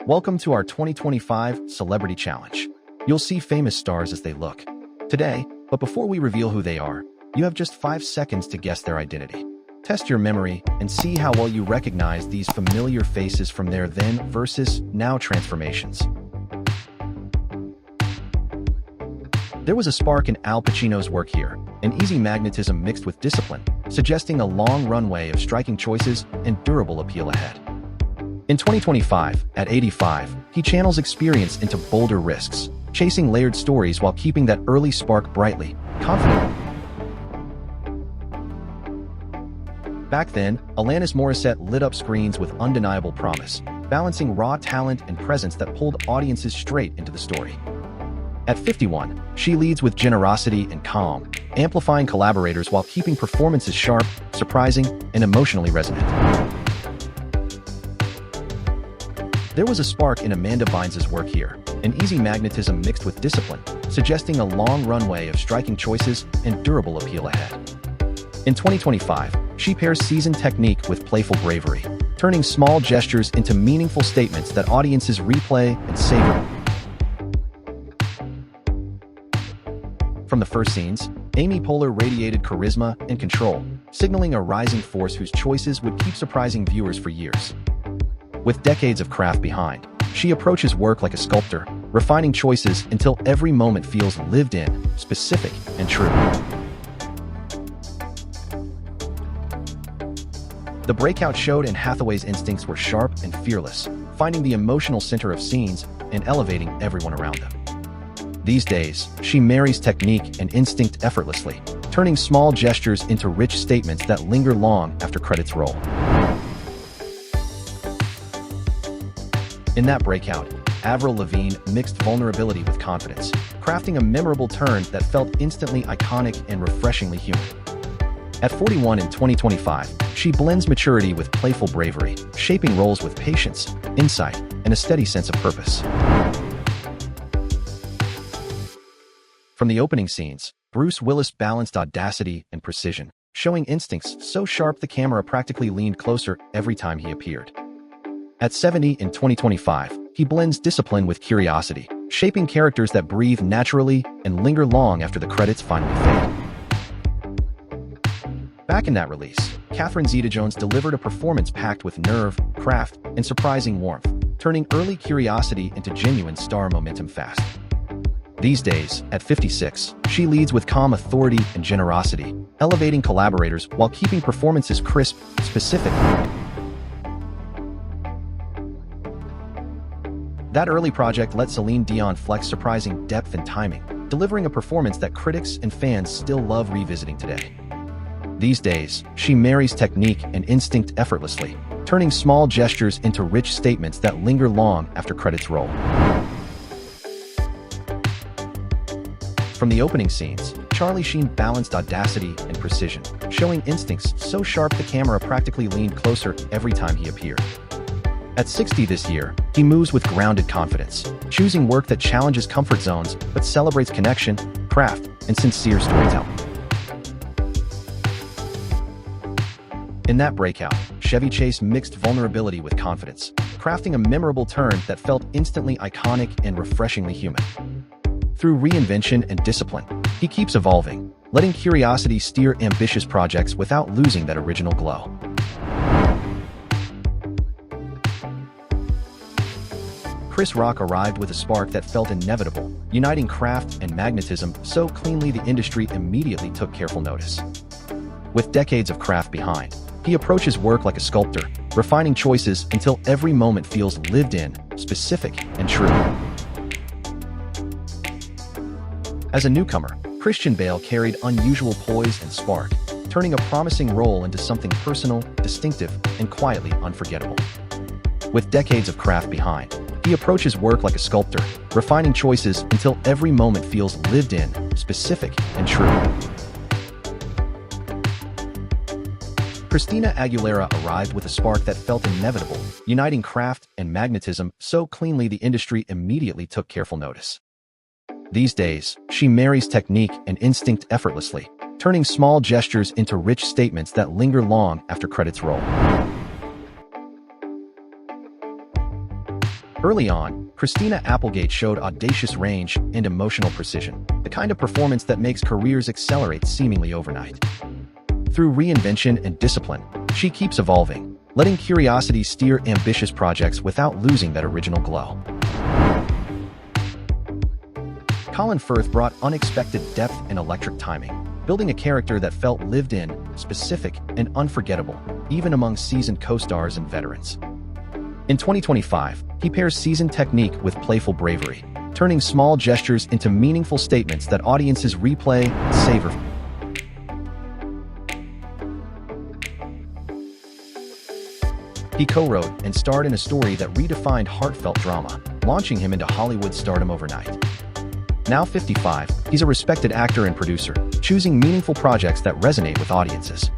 Welcome to our 2025 Celebrity Challenge. You'll see famous stars as they look today, but before we reveal who they are, you have just 5 seconds to guess their identity. Test your memory and see how well you recognize these familiar faces from their then versus now transformations. There was a spark in Al Pacino's work here, an easy magnetism mixed with discipline, suggesting a long runway of striking choices and durable appeal ahead. In 2025, at 85, he channels experience into bolder risks, chasing layered stories while keeping that early spark brightly, confident. Back then, Alanis Morissette lit up screens with undeniable promise, balancing raw talent and presence that pulled audiences straight into the story. At 51, she leads with generosity and calm, amplifying collaborators while keeping performances sharp, surprising, and emotionally resonant. There was a spark in Amanda Bynes' work here, an easy magnetism mixed with discipline, suggesting a long runway of striking choices and durable appeal ahead. In 2025, she pairs seasoned technique with playful bravery, turning small gestures into meaningful statements that audiences replay and savor. From the first scenes, Amy Poehler radiated charisma and control, signaling a rising force whose choices would keep surprising viewers for years. With decades of craft behind, she approaches work like a sculptor, refining choices until every moment feels lived in, specific, and true. The breakout showed Anne Hathaway's instincts were sharp and fearless, finding the emotional center of scenes and elevating everyone around them. These days, she marries technique and instinct effortlessly, turning small gestures into rich statements that linger long after credits roll. In that breakout, Avril Lavigne mixed vulnerability with confidence, crafting a memorable turn that felt instantly iconic and refreshingly human. At 41 in 2025, she blends maturity with playful bravery, shaping roles with patience, insight, and a steady sense of purpose. From the opening scenes, Bruce Willis balanced audacity and precision, showing instincts so sharp the camera practically leaned closer every time he appeared. At 70 in 2025, he blends discipline with curiosity, shaping characters that breathe naturally and linger long after the credits finally fade. Back in that release, Catherine Zeta-Jones delivered a performance packed with nerve, craft, and surprising warmth, turning early curiosity into genuine star momentum fast. These days, at 56, she leads with calm authority and generosity, elevating collaborators while keeping performances crisp, specific. That early project let Celine Dion flex surprising depth and timing, delivering a performance that critics and fans still love revisiting today. These days, she marries technique and instinct effortlessly, turning small gestures into rich statements that linger long after credits roll. From the opening scenes, Charlie Sheen balanced audacity and precision, showing instincts so sharp the camera practically leaned closer every time he appeared. At 60 this year, he moves with grounded confidence, choosing work that challenges comfort zones but celebrates connection, craft, and sincere storytelling. In that breakout, Chevy Chase mixed vulnerability with confidence, crafting a memorable turn that felt instantly iconic and refreshingly human. Through reinvention and discipline, he keeps evolving, letting curiosity steer ambitious projects without losing that original glow. Chris Rock arrived with a spark that felt inevitable, uniting craft and magnetism so cleanly the industry immediately took careful notice. With decades of craft behind, he approaches work like a sculptor, refining choices until every moment feels lived in, specific, and true. As a newcomer, Christian Bale carried unusual poise and spark, turning a promising role into something personal, distinctive, and quietly unforgettable. With decades of craft behind, he approaches work like a sculptor, refining choices until every moment feels lived in, specific, and true. Christina Aguilera arrived with a spark that felt inevitable, uniting craft and magnetism so cleanly the industry immediately took careful notice. These days, she marries technique and instinct effortlessly, turning small gestures into rich statements that linger long after credits roll. Early on, Christina Applegate showed audacious range and emotional precision, the kind of performance that makes careers accelerate seemingly overnight. Through reinvention and discipline, she keeps evolving, letting curiosity steer ambitious projects without losing that original glow. Colin Firth brought unexpected depth and electric timing, building a character that felt lived in, specific, and unforgettable, even among seasoned co-stars and veterans. In 2025, he pairs seasoned technique with playful bravery, turning small gestures into meaningful statements that audiences replay and savor. He co-wrote and starred in a story that redefined heartfelt drama, launching him into Hollywood stardom overnight. Now 55, he's a respected actor and producer, choosing meaningful projects that resonate with audiences.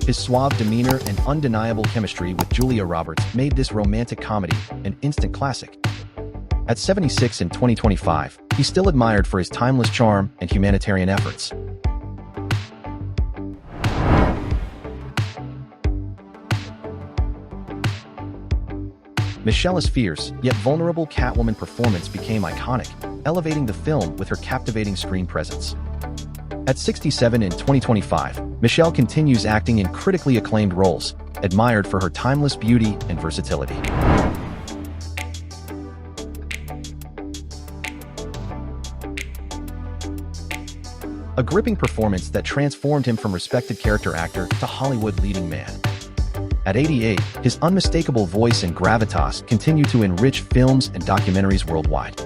His suave demeanor and undeniable chemistry with Julia Roberts made this romantic comedy an instant classic. At 76 in 2025, he's still admired for his timeless charm and humanitarian efforts. Michelle's fierce, yet vulnerable Catwoman performance became iconic, elevating the film with her captivating screen presence. At 67 in 2025, Michelle continues acting in critically acclaimed roles, admired for her timeless beauty and versatility. A gripping performance that transformed him from respected character actor to Hollywood leading man. At 88, his unmistakable voice and gravitas continue to enrich films and documentaries worldwide.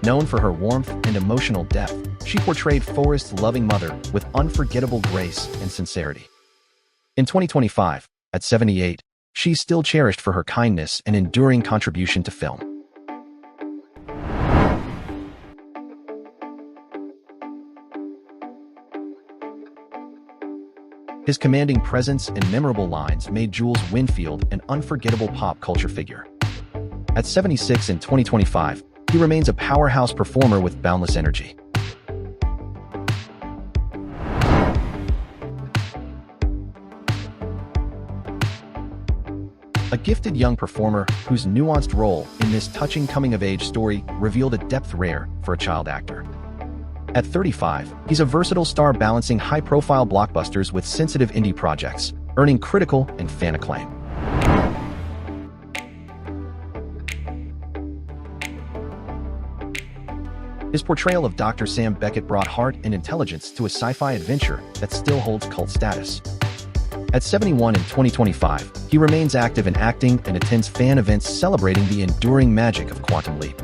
Known for her warmth and emotional depth, she portrayed Forrest's loving mother with unforgettable grace and sincerity. In 2025, at 78, she's still cherished for her kindness and enduring contribution to film. His commanding presence and memorable lines made Jules Winfield an unforgettable pop culture figure. At 76 in 2025, he remains a powerhouse performer with boundless energy. A gifted young performer whose nuanced role in this touching coming-of-age story revealed a depth rare for a child actor. At 35, he's a versatile star balancing high-profile blockbusters with sensitive indie projects, earning critical and fan acclaim. His portrayal of Dr. Sam Beckett brought heart and intelligence to a sci-fi adventure that still holds cult status. At 71 in 2025, he remains active in acting and attends fan events celebrating the enduring magic of Quantum Leap.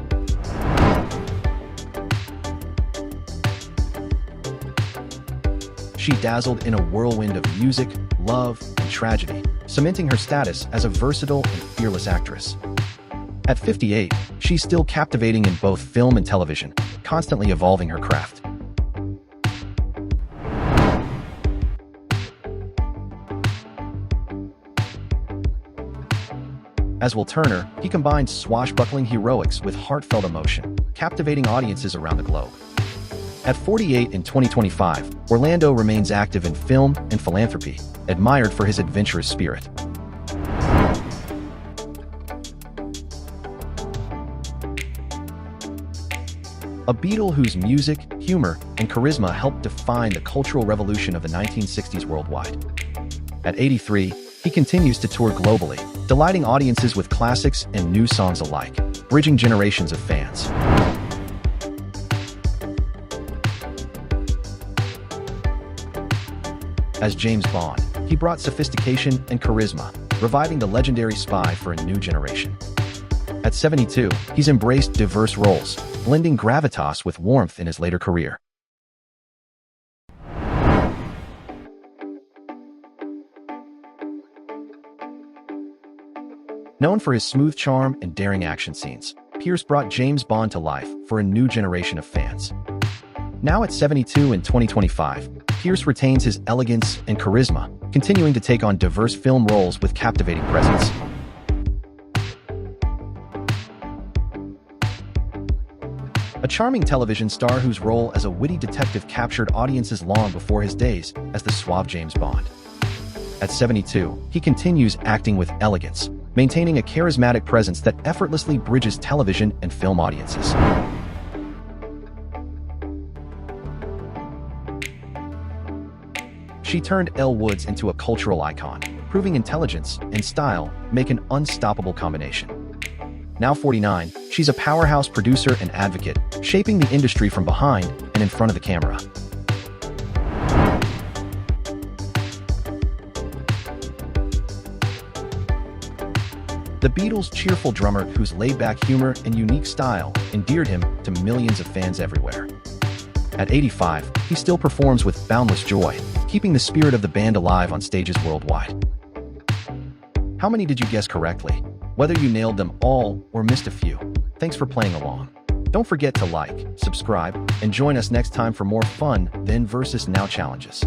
She dazzled in a whirlwind of music, love, and tragedy, cementing her status as a versatile and fearless actress. At 58, she's still captivating in both film and television, constantly evolving her craft. As Will Turner, he combines swashbuckling heroics with heartfelt emotion, captivating audiences around the globe. At 48 in 2025, Orlando remains active in film and philanthropy, admired for his adventurous spirit. A Beatle whose music, humor, and charisma helped define the cultural revolution of the 1960s worldwide. At 83, he continues to tour globally, delighting audiences with classics and new songs alike, bridging generations of fans. As James Bond, he brought sophistication and charisma, reviving the legendary spy for a new generation. At 72, he's embraced diverse roles, blending gravitas with warmth in his later career. Known for his smooth charm and daring action scenes, Pierce brought James Bond to life for a new generation of fans. Now at 72 in 2025, Pierce retains his elegance and charisma, continuing to take on diverse film roles with captivating presence. A charming television star whose role as a witty detective captured audiences long before his days as the suave James Bond. At 72, he continues acting with elegance, maintaining a charismatic presence that effortlessly bridges television and film audiences. She turned Elle Woods into a cultural icon, proving intelligence and style make an unstoppable combination. Now 49, she's a powerhouse producer and advocate, shaping the industry from behind and in front of the camera. The Beatles' cheerful drummer whose laid-back humor and unique style endeared him to millions of fans everywhere. At 85, he still performs with boundless joy, keeping the spirit of the band alive on stages worldwide. How many did you guess correctly? Whether you nailed them all or missed a few, thanks for playing along. Don't forget to like, subscribe, and join us next time for more fun then versus now challenges.